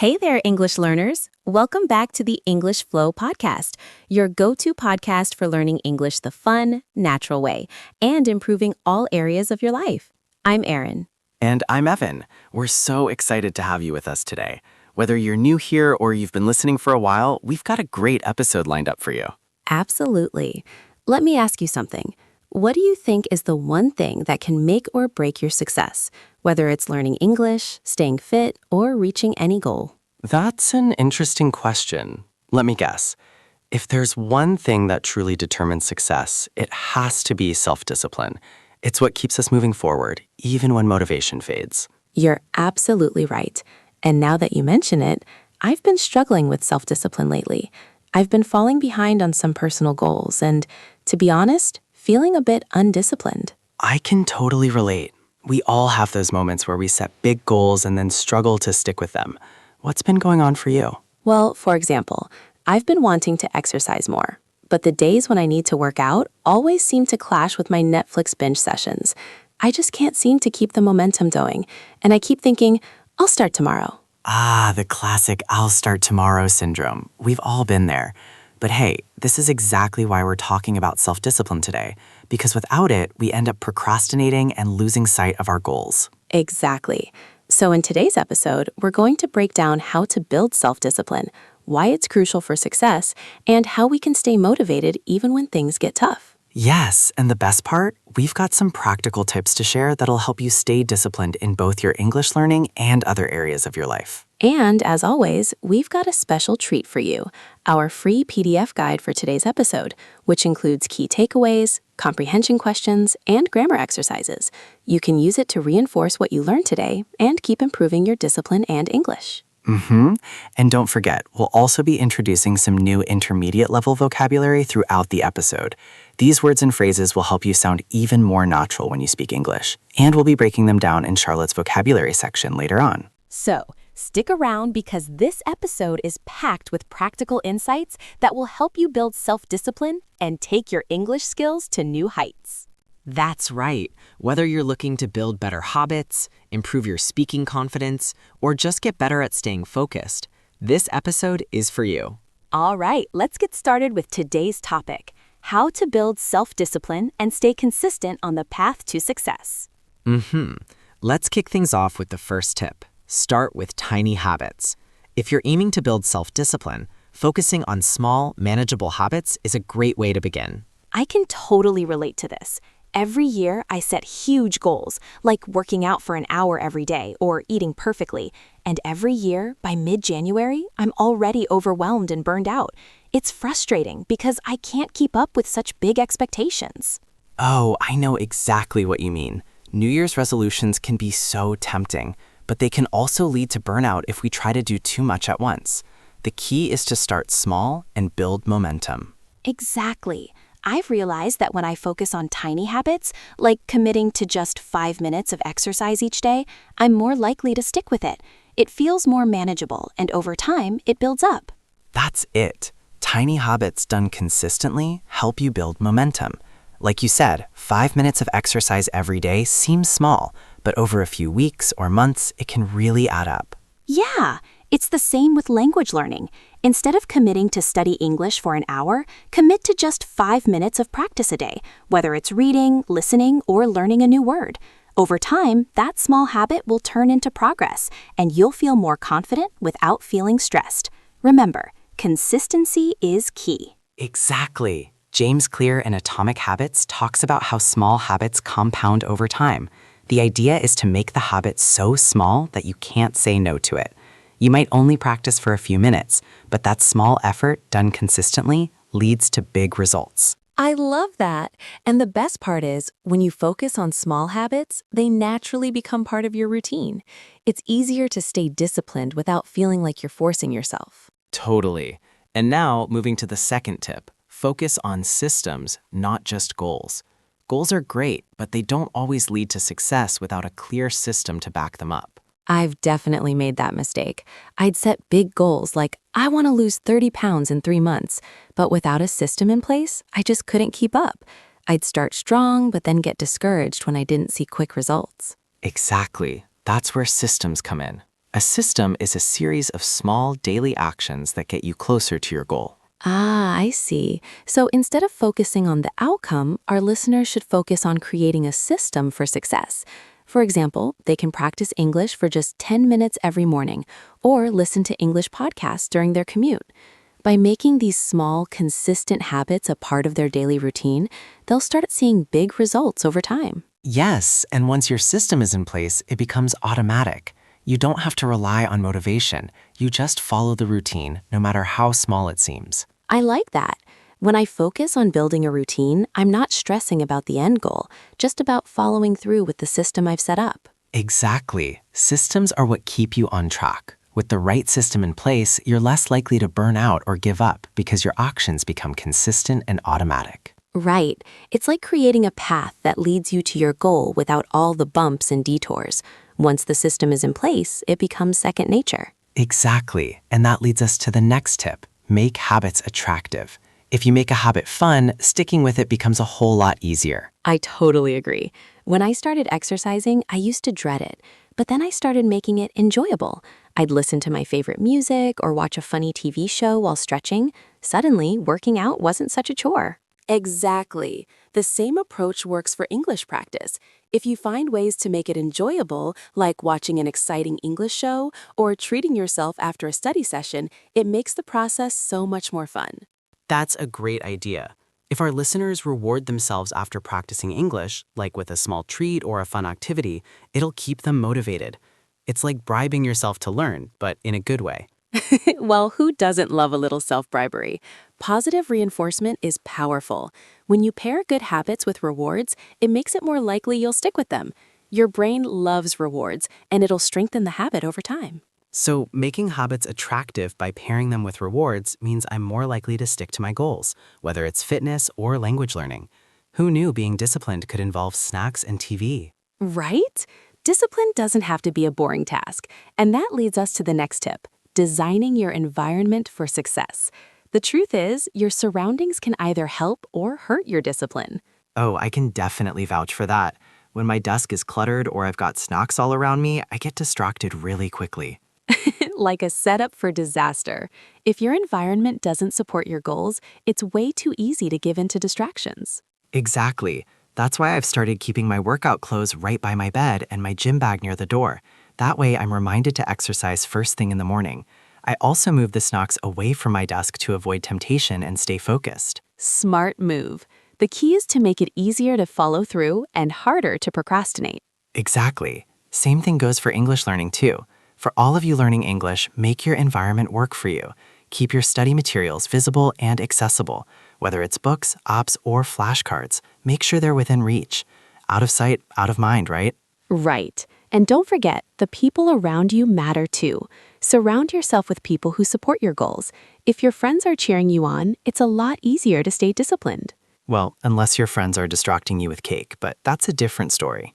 Hey there, English learners. Welcome back to the English Flow podcast, your go-to podcast for learning English the fun, natural way and improving all areas of your life. I'm Erin. And I'm Evan. We're so excited to have you with us today. Whether you're new here or you've been listening for a while, we've got a great episode lined up for you. Absolutely. Let me ask you something. What do you think is the one thing that can make or break your success, whether it's learning English, staying fit, or reaching any goal? That's an interesting question. Let me guess. If there's one thing that truly determines success, it has to be self-discipline. It's what keeps us moving forward, even when motivation fades. You're absolutely right. And now that you mention it, I've been struggling with self-discipline lately. I've been falling behind on some personal goals and, to be honest, feeling a bit undisciplined. I can totally relate. We all have those moments where we set big goals and then struggle to stick with them. What's been going on for you? Well, for example, I've been wanting to exercise more, but the days when I need to work out always seem to clash with my Netflix binge sessions. I just can't seem to keep the momentum going, and I keep thinking, I'll start tomorrow. The classic I'll start tomorrow syndrome. We've all been there. But hey, this is exactly why we're talking about self-discipline today, because without it, we end up procrastinating and losing sight of our goals. Exactly. So in today's episode, we're going to break down how to build self-discipline, why it's crucial for success, and how we can stay motivated even when things get tough. Yes, and the best part, we've got some practical tips to share that'll help you stay disciplined in both your English learning and other areas of your life. And as always, we've got a special treat for you, our free PDF guide for today's episode, which includes key takeaways, comprehension questions, and grammar exercises. You can use it to reinforce what you learned today and keep improving your discipline and English. And don't forget, we'll also be introducing some new intermediate level vocabulary throughout the episode. These words and phrases will help you sound even more natural when you speak English. And we'll be breaking them down in Charlotte's vocabulary section later on. So, stick around because this episode is packed with practical insights that will help you build self-discipline and take your English skills to new heights. That's right. Whether you're looking to build better habits, improve your speaking confidence, or just get better at staying focused, this episode is for you. All right, let's get started with today's topic, how to build self-discipline and stay consistent on the path to success. Let's kick things off with the first tip. Start with tiny habits. If you're aiming to build self-discipline, focusing on small, manageable habits is a great way to begin. I can totally relate to this. Every year, I set huge goals, like working out for an hour every day or eating perfectly. And every year, by mid-January, I'm already overwhelmed and burned out. It's frustrating because I can't keep up with such big expectations. Oh, I know exactly what you mean. New Year's resolutions can be so tempting, but they can also lead to burnout if we try to do too much at once. The key is to start small and build momentum. Exactly. I've realized that when I focus on tiny habits, like committing to just 5 minutes of exercise each day, I'm more likely to stick with it. It feels more manageable, and over time, it builds up. That's it. Tiny habits done consistently help you build momentum. Like you said, 5 minutes of exercise every day seems small, but over a few weeks or months, it can really add up. Yeah, it's the same with language learning. Instead of committing to study English for an hour, commit to just 5 minutes of practice a day, whether it's reading, listening, or learning a new word. Over time, that small habit will turn into progress, and you'll feel more confident without feeling stressed. Remember, consistency is key. Exactly. James Clear in Atomic Habits talks about how small habits compound over time. The idea is to make the habit so small that you can't say no to it. You might only practice for a few minutes, but that small effort done consistently leads to big results. I love that. And the best part is, when you focus on small habits, they naturally become part of your routine. It's easier to stay disciplined without feeling like you're forcing yourself. Totally. And now, moving to the second tip, focus on systems, not just goals. Goals are great, but they don't always lead to success without a clear system to back them up. I've definitely made that mistake. I'd set big goals like, I want to lose 30 pounds in 3 months, but without a system in place, I just couldn't keep up. I'd start strong, but then get discouraged when I didn't see quick results. Exactly. That's where systems come in. A system is a series of small daily actions that get you closer to your goal. Ah, I see. So instead of focusing on the outcome, our listeners should focus on creating a system for success. For example, they can practice English for just 10 minutes every morning or listen to English podcasts during their commute. By making these small, consistent habits a part of their daily routine, they'll start seeing big results over time. Yes, and once your system is in place, it becomes automatic. You don't have to rely on motivation. You just follow the routine, no matter how small it seems. I like that. When I focus on building a routine, I'm not stressing about the end goal, just about following through with the system I've set up. Exactly. Systems are what keep you on track. With the right system in place, you're less likely to burn out or give up because your actions become consistent and automatic. Right. It's like creating a path that leads you to your goal without all the bumps and detours. Once the system is in place, it becomes second nature. Exactly. And that leads us to the next tip. Make habits attractive. If you make a habit fun, sticking with it becomes a whole lot easier. I totally agree. When I started exercising, I used to dread it, but then I started making it enjoyable. I'd listen to my favorite music or watch a funny TV show while stretching. Suddenly, working out wasn't such a chore. Exactly. The same approach works for English practice. If you find ways to make it enjoyable, like watching an exciting English show or treating yourself after a study session, it makes the process so much more fun. That's a great idea. If our listeners reward themselves after practicing English, like with a small treat or a fun activity, it'll keep them motivated. It's like bribing yourself to learn, but in a good way. Well, who doesn't love a little self-bribery? Positive reinforcement is powerful. When you pair good habits with rewards, it makes it more likely you'll stick with them. Your brain loves rewards, and it'll strengthen the habit over time. So, making habits attractive by pairing them with rewards means I'm more likely to stick to my goals, whether it's fitness or language learning. Who knew being disciplined could involve snacks and TV? Right? Discipline doesn't have to be a boring task, and that leads us to the next tip: designing your environment for success. The truth is, your surroundings can either help or hurt your discipline. Oh, I can definitely vouch for that. When my desk is cluttered or I've got snacks all around me, I get distracted really quickly. Like a setup for disaster. If your environment doesn't support your goals, it's way too easy to give in to distractions. Exactly. That's why I've started keeping my workout clothes right by my bed and my gym bag near the door. That way, I'm reminded to exercise first thing in the morning. I also move the snacks away from my desk to avoid temptation and stay focused. Smart move. The key is to make it easier to follow through and harder to procrastinate. Exactly. Same thing goes for English learning too. For all of you learning English, make your environment work for you. Keep your study materials visible and accessible. Whether it's books, apps, or flashcards, make sure they're within reach. Out of sight, out of mind, right? Right. And don't forget, the people around you matter too. Surround yourself with people who support your goals. If your friends are cheering you on, it's a lot easier to stay disciplined. Well, unless your friends are distracting you with cake, but that's a different story.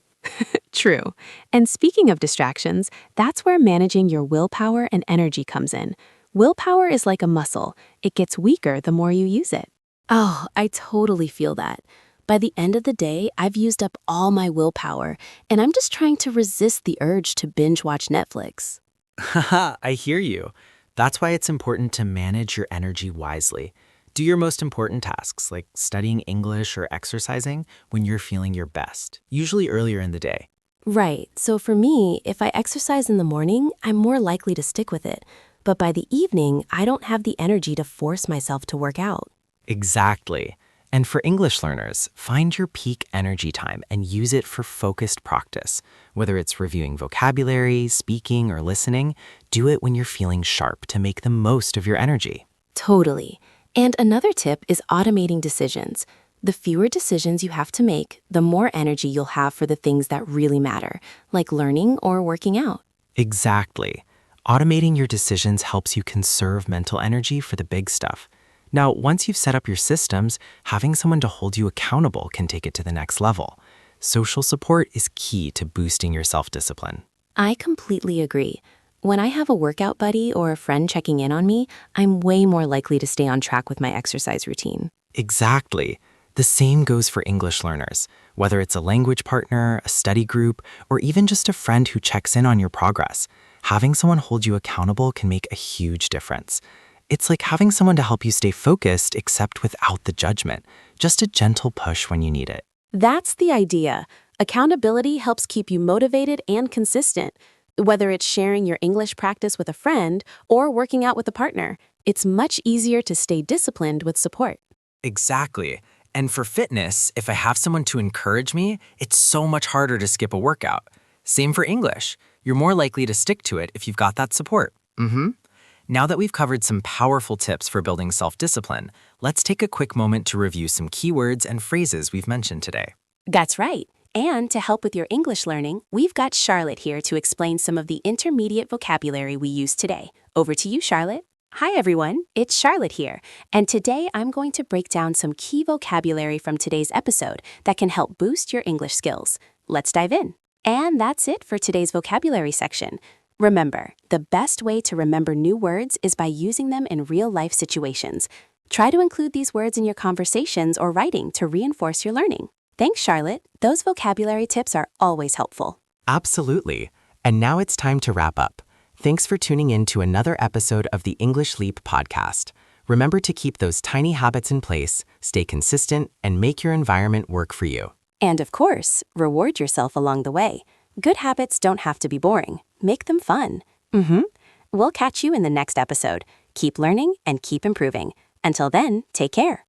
True. And speaking of distractions, that's where managing your willpower and energy comes in. Willpower is like a muscle. It gets weaker the more you use it. Oh, I totally feel that. By the end of the day, I've used up all my willpower, and I'm just trying to resist the urge to binge watch Netflix. Haha, I hear you. That's why it's important to manage your energy wisely. Do your most important tasks, like studying English or exercising, when you're feeling your best, usually earlier in the day. Right. So for me, if I exercise in the morning, I'm more likely to stick with it. But by the evening, I don't have the energy to force myself to work out. Exactly. And for English learners, find your peak energy time and use it for focused practice. Whether it's reviewing vocabulary, speaking, or listening, do it when you're feeling sharp to make the most of your energy. Totally. And another tip is automating decisions. The fewer decisions you have to make, the more energy you'll have for the things that really matter, like learning or working out. Exactly. Automating your decisions helps you conserve mental energy for the big stuff. Now, once you've set up your systems, having someone to hold you accountable can take it to the next level. Social support is key to boosting your self-discipline. I completely agree. When I have a workout buddy or a friend checking in on me, I'm way more likely to stay on track with my exercise routine. Exactly. The same goes for English learners. Whether it's a language partner, a study group, or even just a friend who checks in on your progress, Having someone hold you accountable can make a huge difference. It's like having someone to help you stay focused, except without the judgment. Just a gentle push when you need it. That's the idea. Accountability helps keep you motivated and consistent. Whether it's sharing your English practice with a friend or working out with a partner, it's much easier to stay disciplined with support. Exactly. And for fitness, if I have someone to encourage me, it's so much harder to skip a workout. Same for English. You're more likely to stick to it if you've got that support. Now that we've covered some powerful tips for building self-discipline, let's take a quick moment to review some keywords and phrases we've mentioned today. That's right. And to help with your English learning, we've got Charlotte here to explain some of the intermediate vocabulary we use today. Over to you, Charlotte. Hi, everyone. It's Charlotte here. And today I'm going to break down some key vocabulary from today's episode that can help boost your English skills. Let's dive in. And that's it for today's vocabulary section. Remember, the best way to remember new words is by using them in real-life situations. Try to include these words in your conversations or writing to reinforce your learning. Thanks, Charlotte. Those vocabulary tips are always helpful. Absolutely. And now it's time to wrap up. Thanks for tuning in to another episode of the English Leap podcast. Remember to keep those tiny habits in place, stay consistent, and make your environment work for you. And of course, reward yourself along the way. Good habits don't have to be boring. Make them fun. We'll catch you in the next episode. Keep learning and keep improving. Until then, take care.